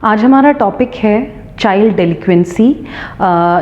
आज हमारा टॉपिक है चाइल्ड डेलिक्वेंसी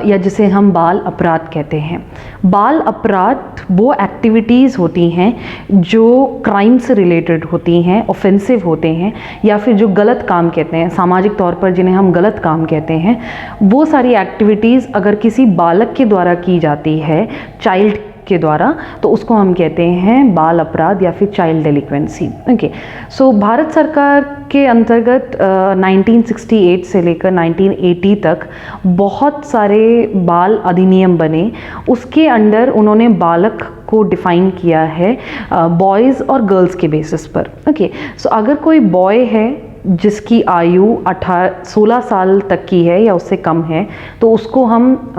या जिसे हम बाल अपराध कहते हैं। बाल अपराध वो एक्टिविटीज़ होती हैं जो क्राइम से रिलेटेड होती हैं, ऑफेंसिव होते हैं, या फिर जो गलत काम कहते हैं, सामाजिक तौर पर जिन्हें हम गलत काम कहते हैं, वो सारी एक्टिविटीज़ अगर किसी बालक के द्वारा की जाती है, चाइल्ड के द्वारा, तो उसको हम कहते हैं बाल अपराध या फिर चाइल्ड डेलिक्वेंसी। ओके, सो भारत सरकार के अंतर्गत 1968 से लेकर 1980 तक बहुत सारे बाल अधिनियम बने। उसके अंडर उन्होंने बालक को डिफ़ाइन किया है बॉयज़ और गर्ल्स के बेसिस पर। ओके, सो अगर कोई बॉय है जिसकी आयु 16 साल तक की है या उससे कम है, तो उसको हम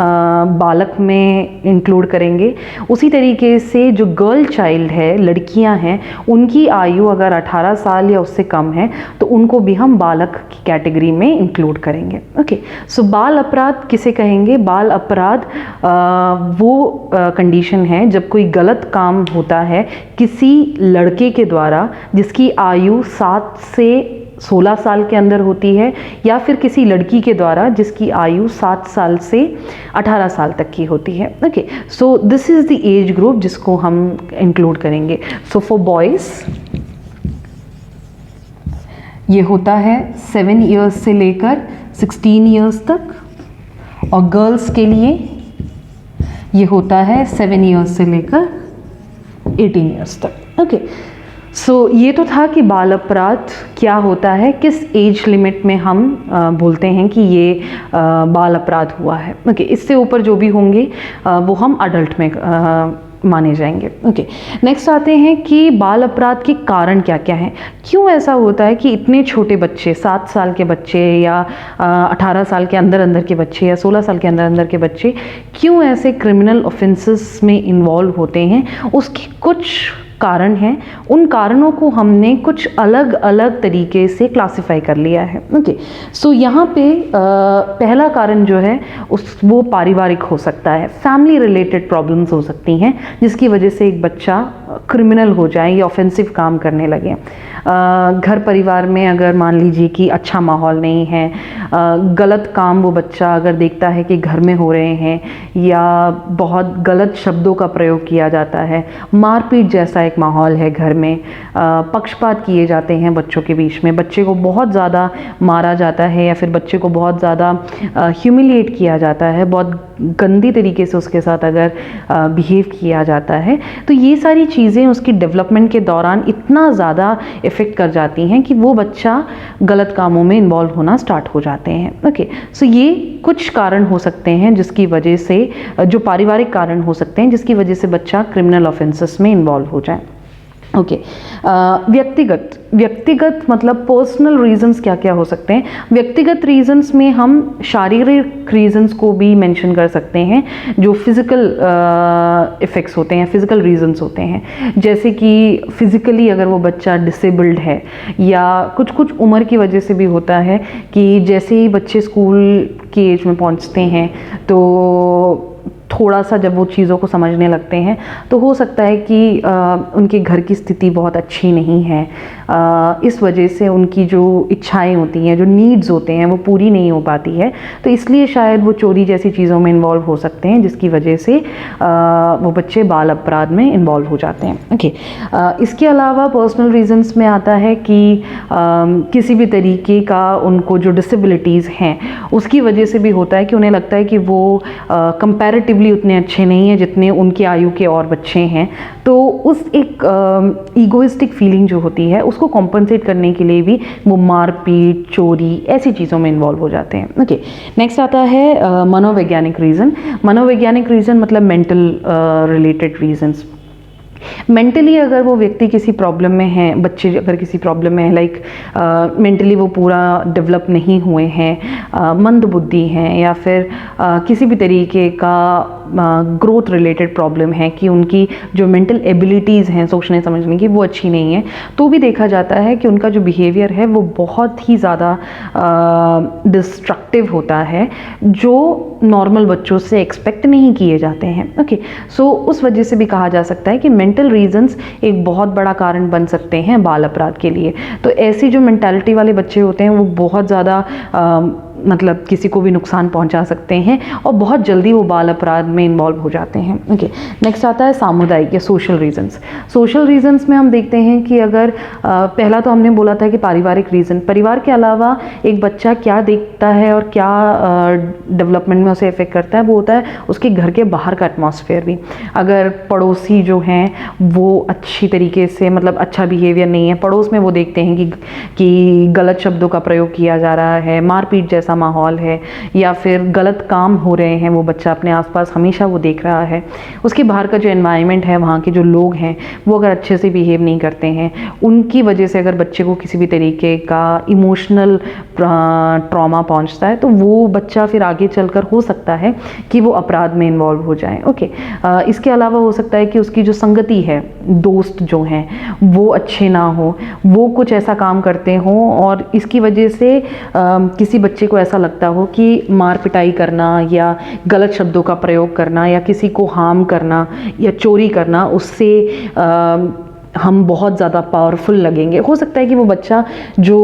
बालक में इंक्लूड करेंगे। उसी तरीके से जो गर्ल चाइल्ड है, लड़कियां हैं, उनकी आयु अगर 18 साल या उससे कम है तो उनको भी हम बालक की कैटेगरी में इंक्लूड करेंगे। ओके, सो बाल अपराध किसे कहेंगे? बाल अपराध वो कंडीशन है जब कोई गलत काम होता है किसी लड़के के द्वारा जिसकी आयु 7 से 16 साल के अंदर होती है, या फिर किसी लड़की के द्वारा जिसकी आयु 7 साल से 18 साल तक की होती है। Okay, so this is the age group जिसको हम इंक्लूड करेंगे। सो फॉर बॉयज़ ये होता है 7 इयर्स से लेकर 16 इयर्स तक, और गर्ल्स के लिए ये होता है 7 इयर्स से लेकर 18 इयर्स तक। ओके, सो ये तो था कि बाल अपराध क्या होता है, किस एज लिमिट में हम बोलते हैं कि ये बाल अपराध हुआ है। ओके, इससे ऊपर जो भी होंगे वो हम अडल्ट में माने जाएंगे। ओके, नेक्स्ट आते हैं कि बाल अपराध के कारण क्या क्या हैं। क्यों ऐसा होता है कि इतने छोटे बच्चे, 7 साल के बच्चे या 18 साल के अंदर अंदर के बच्चे या 16 साल के अंदर अंदर के बच्चे क्यों ऐसे क्रिमिनल ऑफेंसेस में इन्वॉल्व होते हैं? उसके कुछ कारण हैं। उन कारणों को हमने कुछ अलग अलग तरीके से क्लासिफाई कर लिया है। ओके, सो यहाँ पे पहला कारण जो है वो पारिवारिक हो सकता है, फैमिली रिलेटेड प्रॉब्लम्स हो सकती हैं जिसकी वजह से एक बच्चा क्रिमिनल हो जाए या ऑफेंसिव काम करने लगे। घर परिवार में अगर मान लीजिए कि अच्छा माहौल नहीं है, गलत काम वो बच्चा अगर देखता है कि घर में हो रहे हैं, या बहुत गलत शब्दों का प्रयोग किया जाता है, मारपीट जैसा एक माहौल है घर में, पक्षपात किए जाते हैं बच्चों के बीच में, बच्चे को बहुत ज़्यादा मारा जाता है या फिर बच्चे को बहुत ज़्यादा ह्यूमिलिएट किया जाता है, बहुत गंदी तरीके से उसके साथ अगर बिहेव किया जाता है, तो ये सारी चीज़ें उसकी डेवलपमेंट के दौरान इतना ज़्यादा इफ़ेक्ट कर जाती हैं कि वो बच्चा गलत कामों में इन्वॉल्व होना स्टार्ट हो जाते हैं। ओके, सो ये कुछ कारण हो सकते हैं जिसकी वजह से, जो पारिवारिक कारण हो सकते हैं जिसकी वजह से बच्चा क्रिमिनल ऑफेंसेस में इन्वॉल्व हो जाए। ओके, व्यक्तिगत मतलब पर्सनल रीजंस क्या क्या हो सकते हैं? व्यक्तिगत रीजंस में हम शारीरिक रीजंस को भी मेंशन कर सकते हैं, जो फिज़िकल इफ़ेक्ट्स होते हैं, फिज़िकल रीजंस होते हैं, जैसे कि फिज़िकली अगर वो बच्चा डिसेबल्ड है, या कुछ कुछ उम्र की वजह से भी होता है कि जैसे ही बच्चे स्कूल की एज में पहुंचते हैं तो थोड़ा सा जब वो चीज़ों को समझने लगते हैं तो हो सकता है कि उनके घर की स्थिति बहुत अच्छी नहीं है, इस वजह से उनकी जो इच्छाएं होती हैं, जो नीड्स होते हैं, वो पूरी नहीं हो पाती है, तो इसलिए शायद वो चोरी जैसी चीज़ों में इन्वॉल्व हो सकते हैं, जिसकी वजह से वो बच्चे बाल अपराध में इन्वॉल्व हो जाते हैं। ओके, इसके अलावा पर्सनल रीजंस में आता है कि किसी भी तरीके का उनको जो डिसेबिलिटीज़ हैं उसकी वजह से भी होता है कि उन्हें लगता है कि वो कंपैरेटिवली उतने अच्छे नहीं हैं जितने उनकी आयु के और बच्चे हैं, तो उस एक ईगोइस्टिक फीलिंग जो होती है उसको कॉम्पनसेट करने के लिए भी वो मारपीट, चोरी, ऐसी चीज़ों में इन्वॉल्व हो जाते हैं। ओके, नेक्स्ट आता है मनोवैज्ञानिक रीज़न। मनोवैज्ञानिक रीज़न मतलब मेंटल रिलेटेड रीजंस। मेंटली अगर वो व्यक्ति किसी प्रॉब्लम में है, बच्चे अगर किसी प्रॉब्लम में है, लाइक मेंटली वो पूरा डेवलप नहीं हुए हैं, मंद बुद्धि हैं, या फिर किसी भी तरीके का ग्रोथ रिलेटेड प्रॉब्लम है कि उनकी जो मेंटल एबिलिटीज़ हैं सोचने समझने की वो अच्छी नहीं है, तो भी देखा जाता है कि उनका जो बिहेवियर है वो बहुत ही ज़्यादा डिस्ट्रक्टिव होता है, जो नॉर्मल बच्चों से एक्सपेक्ट नहीं किए जाते हैं। ओके, सो उस वजह से भी कहा जा सकता है कि मेंटल रीजंस एक बहुत बड़ा कारण बन सकते हैं बाल अपराध के लिए। तो ऐसी जो मेंटालिटी वाले बच्चे होते हैं वो बहुत ज़्यादा मतलब किसी को भी नुकसान पहुंचा सकते हैं और बहुत जल्दी वो बाल अपराध में इन्वॉल्व हो जाते हैं। ओके, नेक्स्ट आता है सामुदायिक या सोशल रीजंस। सोशल रीजंस में हम देखते हैं कि अगर पहला तो हमने बोला था कि पारिवारिक रीज़न, परिवार के अलावा एक बच्चा क्या देखता है और क्या डेवलपमेंट में उसे इफेक्ट करता है, वो होता है उसके घर के बाहर का एटमॉस्फेयर भी। अगर पड़ोसी जो हैं वो अच्छी तरीके से मतलब अच्छा बिहेवियर नहीं है, पड़ोस में वो देखते हैं कि गलत शब्दों का प्रयोग किया जा रहा है, मारपीट जैसा माहौल है, या फिर गलत काम हो रहे हैं, वो बच्चा अपने आसपास हमेशा वो देख रहा है। उसके बाहर का जो एनवायरनमेंट है, वहाँ के जो लोग हैं वो अगर अच्छे से बिहेव नहीं करते हैं, उनकी वजह से अगर बच्चे को किसी भी तरीके का इमोशनल ट्रॉमा पहुँचता है, तो वो बच्चा फिर आगे चलकर हो सकता है कि वो अपराध में इन्वॉल्व हो जाए। ओके, इसके अलावा हो सकता है कि उसकी जो संगति है, दोस्त जो हैं वो अच्छे ना हो, वो कुछ ऐसा काम करते हों और इसकी वजह से किसी बच्चे को ऐसा लगता हो कि मार पिटाई करना या गलत शब्दों का प्रयोग करना या किसी को हार्म करना या चोरी करना, उससे हम बहुत ज़्यादा पावरफुल लगेंगे। हो सकता है कि वो बच्चा जो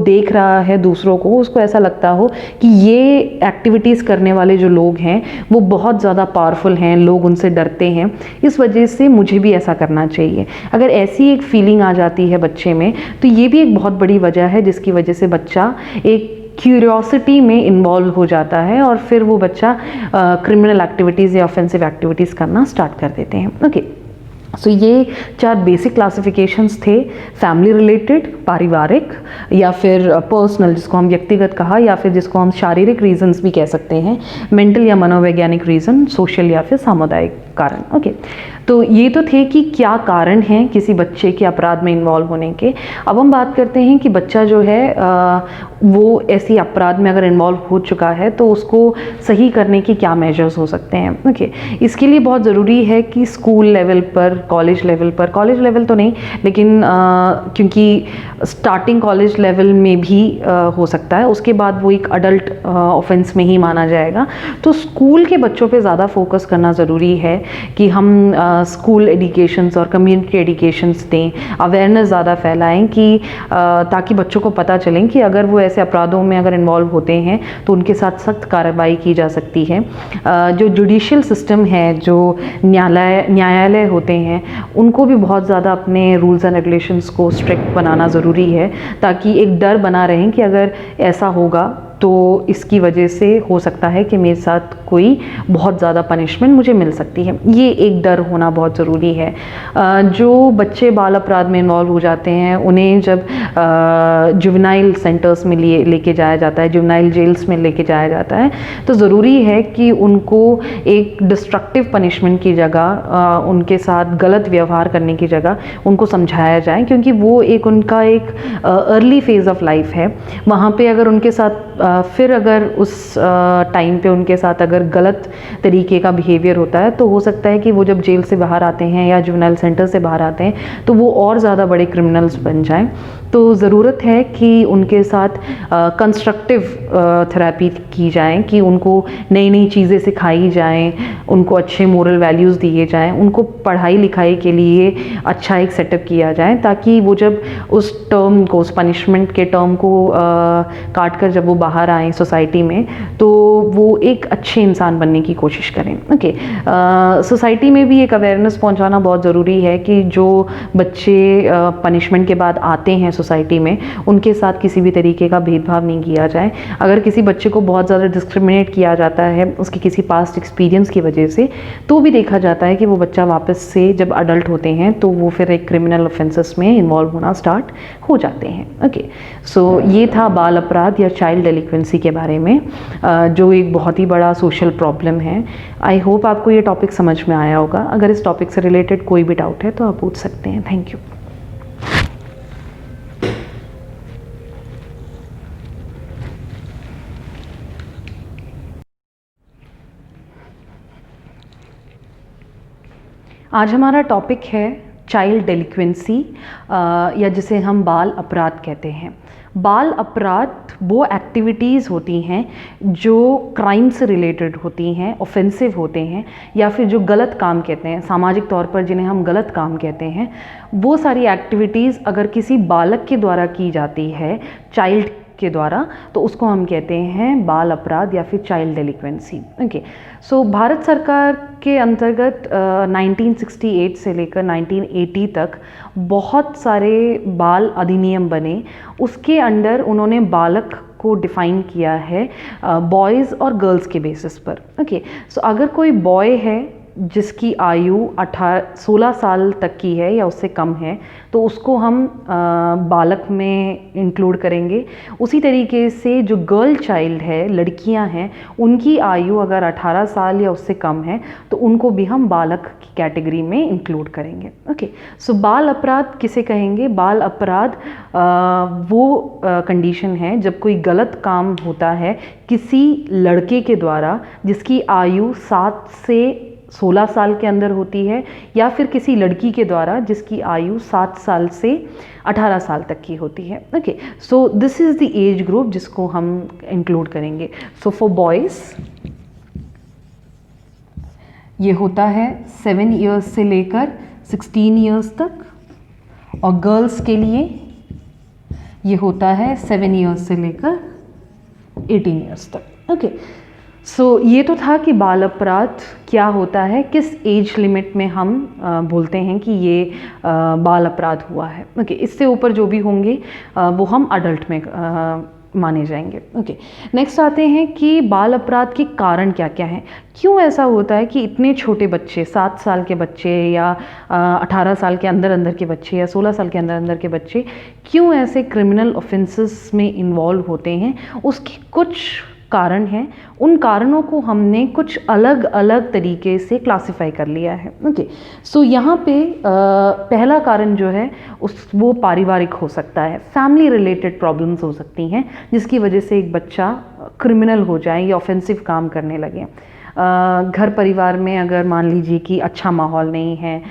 देख रहा है दूसरों को, उसको ऐसा लगता हो कि ये एक्टिविटीज़ करने वाले जो लोग हैं वो बहुत ज़्यादा पावरफुल हैं, लोग उनसे डरते हैं, इस वजह से मुझे भी ऐसा करना चाहिए। अगर ऐसी एक फीलिंग आ जाती है बच्चे में, तो ये भी एक बहुत बड़ी वजह है जिसकी वजह से बच्चा एक क्यूरियोसिटी में इन्वॉल्व हो जाता है और फिर वो बच्चा क्रिमिनल एक्टिविटीज़ या ऑफेंसिव एक्टिविटीज़ करना स्टार्ट कर देते हैं। ओके, सो ये 4 बेसिक क्लासिफिकेशंस थे, फैमिली रिलेटेड, पारिवारिक, या फिर पर्सनल जिसको हम व्यक्तिगत कहा, या फिर जिसको हम शारीरिक रीजंस भी कह सकते हैं, मेंटल या मनोवैज्ञानिक रीज़न, सोशल या फिर सामुदायिक कारण। ओके, तो ये तो थे कि क्या कारण हैं किसी बच्चे के अपराध में इन्वॉल्व होने के। अब हम बात करते हैं कि बच्चा जो है वो ऐसी अपराध में अगर इन्वॉल्व हो चुका है तो उसको सही करने की क्या मेजर्स हो सकते हैं। ओके, इसके लिए बहुत ज़रूरी है कि स्कूल लेवल पर, कॉलेज लेवल पर, कॉलेज लेवल तो नहीं लेकिन क्योंकि स्टार्टिंग कॉलेज लेवल में भी हो सकता है, उसके बाद वो एक अडल्ट ऑफेंस में ही माना जाएगा, तो स्कूल के बच्चों पे ज़्यादा फोकस करना ज़रूरी है कि हम स्कूल एडिकेशंस और कम्युनिटी एडिकेशंस दें, अवेयरनेस ज़्यादा फैलाएं कि ताकि बच्चों को पता चलें कि अगर वो ऐसे अपराधों में अगर इन्वॉल्व होते हैं तो उनके साथ सख्त कार्रवाई की जा सकती है। जो जुडिशियल सिस्टम है, जो न्यायालय होते हैं, उनको भी बहुत ज़्यादा अपने रूल्स एंड रेगुलेशंस को स्ट्रिक्ट बनाना ज़रूरी है ताकि एक डर बना रहे कि अगर ऐसा होगा तो इसकी वजह से हो सकता है कि मेरे साथ कोई बहुत ज़्यादा पनिशमेंट मुझे मिल सकती है। ये एक डर होना बहुत ज़रूरी है। जो बच्चे बाल अपराध में इन्वॉल्व हो जाते हैं उन्हें जब जुवेनाइल सेंटर्स में लेके जाया जाता है, जुवेनाइल जेल्स में लेके जाया जाता है, तो ज़रूरी है कि उनको एक डिस्ट्रक्टिव पनिशमेंट की जगह, उनके साथ गलत व्यवहार करने की जगह उनको समझाया जाए, क्योंकि वो एक उनका एक अर्ली फेज़ ऑफ लाइफ है। वहाँ पे अगर उनके साथ फिर अगर उस टाइम पे उनके साथ अगर गलत तरीके का बिहेवियर होता है तो हो सकता है कि वो जब जेल से बाहर आते हैं या जुवेनाइल सेंटर से बाहर आते हैं तो वो और ज़्यादा बड़े क्रिमिनल्स बन जाएं। तो ज़रूरत है कि उनके साथ कंस्ट्रक्टिव थेरेपी की जाए, कि उनको नई नई चीज़ें सिखाई जाएं, उनको अच्छे मोरल वैल्यूज़ दिए जाएं, उनको पढ़ाई लिखाई के लिए अच्छा एक सेटअप किया जाए, ताकि वो जब उस टर्म को, उस पनिशमेंट के टर्म को काट कर जब वो बाहर आएँ सोसाइटी में तो वो एक अच्छे इंसान बनने की कोशिश करें। ओके, सोसाइटी में भी एक अवेयरनेस पहुंचाना बहुत ज़रूरी है कि जो बच्चे पनिशमेंट के बाद आते हैं सोसाइटी में, उनके साथ किसी भी तरीके का भेदभाव नहीं किया जाए। अगर किसी बच्चे को बहुत ज़्यादा डिस्क्रिमिनेट किया जाता है उसके किसी पास्ट एक्सपीरियंस की वजह से, तो भी देखा जाता है कि वो बच्चा वापस से जब अडल्ट होते हैं तो वो फिर एक क्रिमिनल ऑफेंसेस में इन्वॉल्व होना स्टार्ट हो जाते हैं। ओके, सो ये था बाल अपराध या चाइल्ड डेलिक्वेंसी के बारे में, जो एक बहुत ही बड़ा सोशल प्रॉब्लम है। आई होप आपको ये टॉपिक समझ में आया होगा। अगर इस टॉपिक से रिलेटेड कोई भी डाउट है तो आप पूछ सकते हैं। Thank you. आज हमारा टॉपिक है चाइल्ड डेलिक्वेंसी या जिसे हम बाल अपराध कहते हैं। बाल अपराध वो एक्टिविटीज़ होती हैं जो क्राइम से रिलेटेड होती हैं, ऑफेंसिव होते हैं, या फिर जो गलत काम कहते हैं, सामाजिक तौर पर जिन्हें हम गलत काम कहते हैं, वो सारी एक्टिविटीज़ अगर किसी बालक के द्वारा की जाती है, चाइल्ड के द्वारा, तो उसको हम कहते हैं बाल अपराध या फिर चाइल्ड डेलिक्वेंसी। ओके, सो भारत सरकार के अंतर्गत 1968 से लेकर 1980 तक बहुत सारे बाल अधिनियम बने। उसके अंडर उन्होंने बालक को डिफ़ाइन किया है बॉयज़ और गर्ल्स के बेसिस पर। ओके, सो अगर कोई बॉय है जिसकी आयु 16 साल तक की है या उससे कम है, तो उसको हम बालक में इंक्लूड करेंगे। उसी तरीके से जो गर्ल चाइल्ड है, लड़कियां हैं, उनकी आयु अगर 18 साल या उससे कम है तो उनको भी हम बालक की कैटेगरी में इंक्लूड करेंगे। ओके, सो बाल अपराध किसे कहेंगे? बाल अपराध वो कंडीशन है जब कोई गलत काम होता है किसी लड़के के द्वारा जिसकी आयु 7 से 16 साल के अंदर होती है, या फिर किसी लड़की के द्वारा जिसकी आयु 7 साल से 18 साल तक की होती है। Okay, so this is the age group जिसको हम इंक्लूड करेंगे। सो फॉर बॉयज़ ये होता है 7 इयर्स से लेकर 16 इयर्स तक, और गर्ल्स के लिए ये होता है 7 इयर्स से लेकर 18 इयर्स तक। ओके, सो ये तो था कि बाल अपराध क्या होता है, किस एज लिमिट में हम बोलते हैं कि ये बाल अपराध हुआ है। ओके, इससे ऊपर जो भी होंगे वो हम अडल्ट में माने जाएंगे। ओके, नेक्स्ट आते हैं कि बाल अपराध के कारण क्या क्या हैं। क्यों ऐसा होता है कि इतने छोटे बच्चे, 7 साल के बच्चे या 18 साल के अंदर अंदर के बच्चे या 16 साल के अंदर अंदर के बच्चे क्यों ऐसे क्रिमिनल ऑफेंसेस में इन्वॉल्व होते हैं? उसके कुछ कारण हैं। उन कारणों को हमने कुछ अलग अलग तरीके से क्लासिफाई कर लिया है। ओके, सो यहाँ पे पहला कारण जो है वो पारिवारिक हो सकता है, फैमिली रिलेटेड प्रॉब्लम्स हो सकती हैं जिसकी वजह से एक बच्चा क्रिमिनल हो जाए या ऑफेंसिव काम करने लगे। घर परिवार में अगर मान लीजिए कि अच्छा माहौल नहीं है,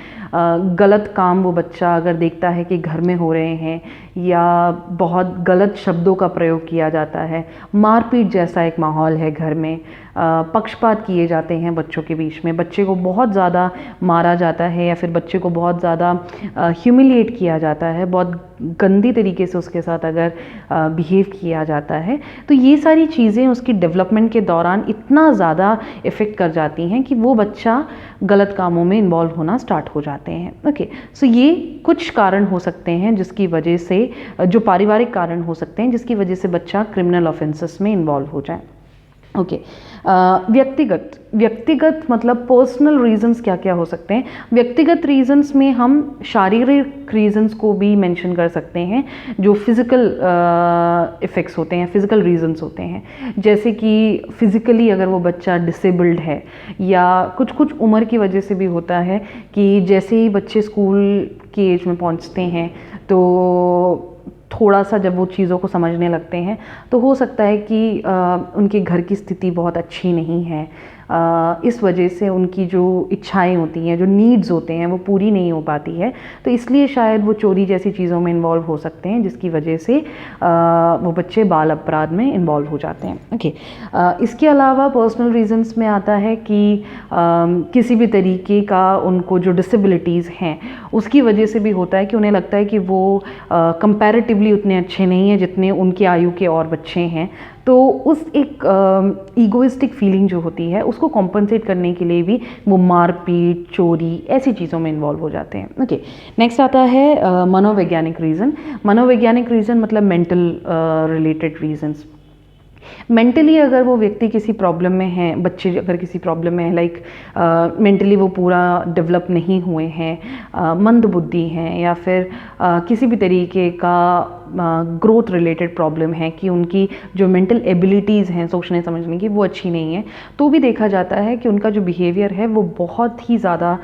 गलत काम वो बच्चा अगर देखता है कि घर में हो रहे हैं, या बहुत गलत शब्दों का प्रयोग किया जाता है, मारपीट जैसा एक माहौल है घर में, पक्षपात किए जाते हैं बच्चों के बीच में, बच्चे को बहुत ज़्यादा मारा जाता है या फिर बच्चे को बहुत ज़्यादा ह्यूमिलिएट किया जाता है, बहुत गंदी तरीके से उसके साथ अगर बिहेव किया जाता है, तो ये सारी चीज़ें उसकी डेवलपमेंट के दौरान इतना ज़्यादा इफ़ेक्ट कर जाती हैं कि वो बच्चा गलत कामों में इन्वॉल्व होना स्टार्ट हो जाते हैं। ओके, सो ये कुछ कारण हो सकते हैं जिसकी वजह से, जो पारिवारिक कारण हो सकते हैं जिसकी वजह से बच्चा क्रिमिनल ऑफेंसेस में इन्वॉल्व हो जाए। ओके, व्यक्तिगत मतलब पर्सनल रीजंस क्या क्या हो सकते हैं? व्यक्तिगत रीजंस में हम शारीरिक रीजंस को भी मेंशन कर सकते हैं, जो फिज़िकल इफ़ेक्ट्स होते हैं, फिज़िकल रीजंस होते हैं, जैसे कि फिज़िकली अगर वो बच्चा डिसेबल्ड है, या कुछ कुछ उम्र की वजह से भी होता है कि जैसे ही बच्चे स्कूल की एज में पहुंचते हैं तो थोड़ा सा जब वो चीज़ों को समझने लगते हैं तो हो सकता है कि उनके घर की स्थिति बहुत अच्छी नहीं है, इस वजह से उनकी जो इच्छाएं होती हैं, जो नीड्स होते हैं, वो पूरी नहीं हो पाती है, तो इसलिए शायद वो चोरी जैसी चीज़ों में इन्वॉल्व हो सकते हैं जिसकी वजह से वो बच्चे बाल अपराध में इन्वॉल्व हो जाते हैं। ओके, इसके अलावा पर्सनल रीजंस में आता है कि किसी भी तरीके का उनको जो डिसेबिलिटीज़ हैं उसकी वजह से भी होता है कि उन्हें लगता है कि वो कंपैरेटिवली उतने अच्छे नहीं हैं जितने उनके आयु के और बच्चे हैं, तो उस एक ईगोइस्टिक फीलिंग जो होती है उसको कॉम्पनसेट करने के लिए भी वो मारपीट, चोरी, ऐसी चीज़ों में इन्वॉल्व हो जाते हैं। ओके, नेक्स्ट आता है मनोवैज्ञानिक रीज़न। मनोवैज्ञानिक रीज़न मतलब मेंटल रिलेटेड रीजंस। मेंटली अगर वो व्यक्ति किसी प्रॉब्लम में है, बच्चे अगर किसी प्रॉब्लम में है, लाइक मेंटली वो पूरा डेवलप नहीं हुए हैं, मंद बुद्धि हैं, या फिर किसी भी तरीके का ग्रोथ रिलेटेड प्रॉब्लम है कि उनकी जो मेंटल एबिलिटीज़ हैं सोचने समझने की वो अच्छी नहीं है, तो भी देखा जाता है कि उनका जो बिहेवियर है वो बहुत ही ज़्यादा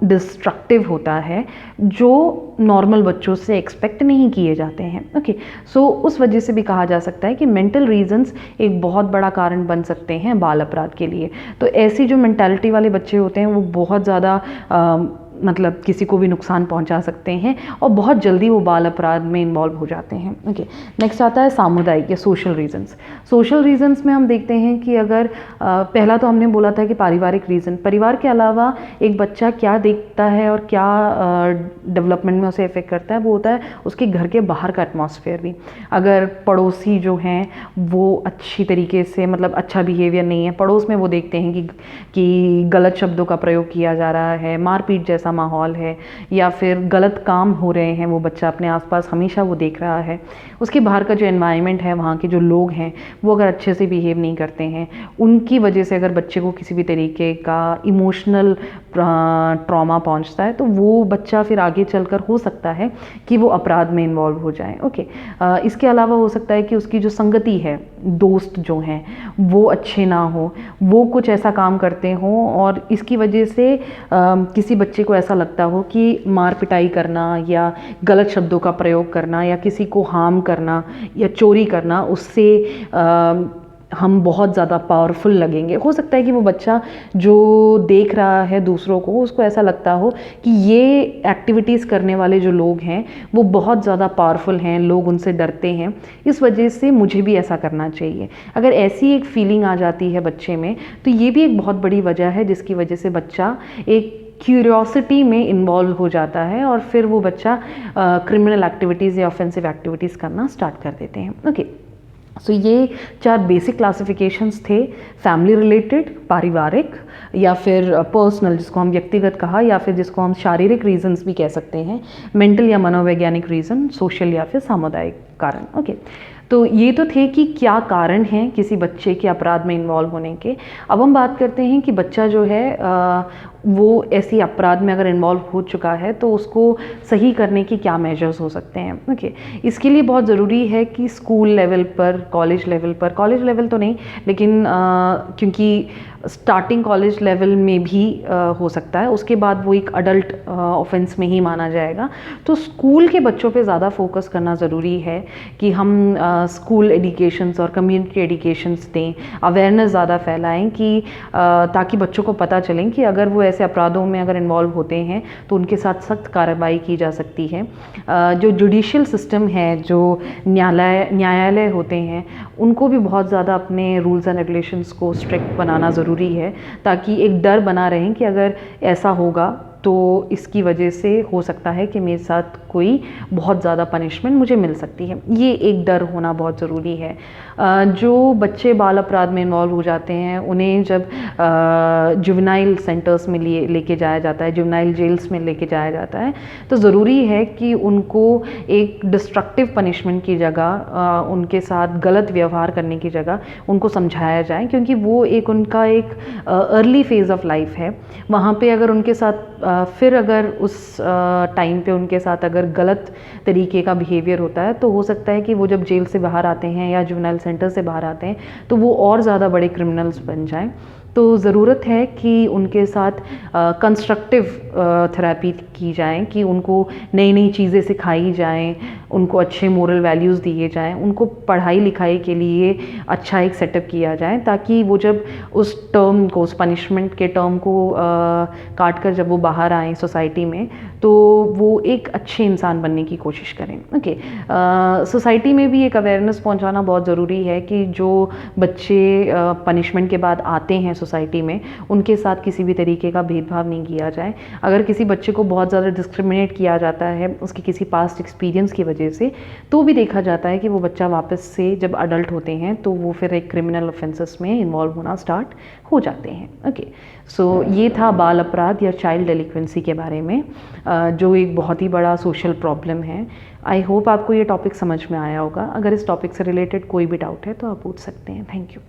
डिस्ट्रक्टिव होता है, जो नॉर्मल बच्चों से एक्सपेक्ट नहीं किए जाते हैं। ओके, सो उस वजह से भी कहा जा सकता है कि मेंटल रीजंस एक बहुत बड़ा कारण बन सकते हैं बाल अपराध के लिए। तो ऐसी जो मेंटालिटी वाले बच्चे होते हैं वो बहुत ज़्यादा मतलब किसी को भी नुकसान पहुंचा सकते हैं और बहुत जल्दी वो बाल अपराध में इन्वॉल्व हो जाते हैं। ओके, नेक्स्ट आता है सामुदायिक या सोशल रीजंस। सोशल रीजंस में हम देखते हैं कि अगर पहला तो हमने बोला था कि पारिवारिक रीज़न, परिवार के अलावा एक बच्चा क्या देखता है और क्या डेवलपमेंट में उसे इफेक्ट करता है, वो होता है उसके घर के बाहर का एटमॉस्फेयर भी। अगर पड़ोसी जो हैं वो अच्छी तरीके से मतलब अच्छा बिहेवियर नहीं है, पड़ोस में वो देखते हैं कि गलत शब्दों का प्रयोग किया जा रहा है, मारपीट जैसा माहौल है, या फिर गलत काम हो रहे हैं, वो बच्चा अपने आसपास हमेशा वो देख रहा है। उसके बाहर का जो एनवायरनमेंट है, वहाँ के जो लोग हैं वो अगर अच्छे से बिहेव नहीं करते हैं, उनकी वजह से अगर बच्चे को किसी भी तरीके का इमोशनल ट्रॉमा पहुँचता है, तो वो बच्चा फिर आगे चलकर हो सकता है कि वो अपराध में इन्वॉल्व हो जाए। ओके, इसके अलावा हो सकता है कि उसकी जो संगति है, दोस्त जो हैं वो अच्छे ना हो, वो कुछ ऐसा काम करते हों और इसकी वजह से किसी बच्चे को ऐसा लगता हो कि मार पिटाई करना या गलत शब्दों का प्रयोग करना या किसी को हार्म करना या चोरी करना, उससे हम बहुत ज़्यादा पावरफुल लगेंगे। हो सकता है कि वो बच्चा जो देख रहा है दूसरों को, उसको ऐसा लगता हो कि ये एक्टिविटीज़ करने वाले जो लोग हैं वो बहुत ज़्यादा पावरफुल हैं, लोग उनसे डरते हैं, इस वजह से मुझे भी ऐसा करना चाहिए। अगर ऐसी एक फीलिंग आ जाती है बच्चे में, तो ये भी एक बहुत बड़ी वजह है जिसकी वजह से बच्चा एक क्यूरियोसिटी में इन्वॉल्व हो जाता है और फिर वो बच्चा क्रिमिनल एक्टिविटीज़ या ऑफेंसिव एक्टिविटीज़ करना स्टार्ट कर देते हैं। ओके, सो ये 4 बेसिक क्लासिफिकेशंस थे, फैमिली रिलेटेड, पारिवारिक, या फिर पर्सनल जिसको हम व्यक्तिगत कहा, या फिर जिसको हम शारीरिक रीजंस भी कह सकते हैं, मेंटल या मनोवैज्ञानिक रीज़न, सोशल या फिर सामुदायिक कारण। ओके, तो ये तो थे कि क्या कारण हैं किसी बच्चे के अपराध में इन्वॉल्व होने के। अब हम बात करते हैं कि बच्चा जो है वो ऐसी अपराध में अगर इन्वॉल्व हो चुका है तो उसको सही करने की क्या मेजर्स हो सकते हैं। ओके, इसके लिए बहुत ज़रूरी है कि स्कूल लेवल पर, कॉलेज लेवल तो नहीं, लेकिन क्योंकि स्टार्टिंग कॉलेज लेवल में भी हो सकता है, उसके बाद वो एक अडल्ट ऑफेंस में ही माना जाएगा। तो स्कूल के बच्चों पे ज़्यादा फोकस करना ज़रूरी है कि हम स्कूल एडिकेशंस और कम्युनिटी एडिकेशंस दें, अवेयरनेस ज़्यादा फैलाएं कि ताकि बच्चों को पता चलें कि अगर वो ऐसे अपराधों में अगर इन्वॉल्व होते हैं तो उनके साथ सख्त कार्रवाई की जा सकती है। जो जुडिशियल सिस्टम है, जो न्यायालय होते हैं, उनको भी बहुत ज़्यादा अपने रूल्स एंड रेगुलेशंस को स्ट्रिक्ट बनाना ज़रूरी है, ताकि एक डर बना रहे कि अगर ऐसा होगा तो इसकी वजह से हो सकता है कि मेरे साथ कोई बहुत ज़्यादा पनिशमेंट मुझे मिल सकती है। ये एक डर होना बहुत ज़रूरी है। जो बच्चे बाल अपराध में इन्वॉल्व हो जाते हैं उन्हें जब जुवेनाइल सेंटर्स में लेके जाया जाता है, जुवेनाइल जेल्स में लेके जाया जाता है, तो ज़रूरी है कि उनको एक डिस्ट्रक्टिव पनिशमेंट की जगह, उनके साथ गलत व्यवहार करने की जगह उनको समझाया जाए, क्योंकि वो एक उनका एक अर्ली फेज़ ऑफ लाइफ है। वहाँ पे अगर उनके साथ फिर अगर उस टाइम पे उनके साथ अगर गलत तरीके का बिहेवियर होता है तो हो सकता है कि वो जब जेल से बाहर आते हैं या जुवेनाइल सेंटर से बाहर आते हैं तो वो और ज़्यादा बड़े क्रिमिनल्स बन जाएं। तो ज़रूरत है कि उनके साथ कंस्ट्रक्टिव थेरेपी की जाए, कि उनको नई नई चीज़ें सिखाई जाएं, उनको अच्छे मोरल वैल्यूज़ दिए जाएं, उनको पढ़ाई लिखाई के लिए अच्छा एक सेटअप किया जाए, ताकि वो जब उस टर्म को, उस पनिशमेंट के टर्म को काट कर जब वो बाहर आएँ सोसाइटी में तो वो एक अच्छे इंसान बनने की कोशिश करें। ओके, सोसाइटी में भी एक अवेयरनेस पहुंचाना बहुत ज़रूरी है कि जो बच्चे पनिशमेंट के बाद आते हैं सोसाइटी में, उनके साथ किसी भी तरीके का भेदभाव नहीं किया जाए। अगर किसी बच्चे को बहुत ज़्यादा डिस्क्रिमिनेट किया जाता है उसके किसी पास्ट एक्सपीरियंस की वजह से, तो भी देखा जाता है कि वो बच्चा वापस से जब अडल्ट होते हैं तो वो फिर एक क्रिमिनल ऑफेंसेस में इन्वॉल्व होना स्टार्ट हो जाते हैं। ओके, सो ये था बाल अपराध या चाइल्ड डेलिक्वेंसी के बारे में, जो एक बहुत ही बड़ा सोशल प्रॉब्लम है। आई होप आपको ये टॉपिक समझ में आया होगा। अगर इस टॉपिक से रिलेटेड कोई भी डाउट है तो आप पूछ सकते हैं। Thank you.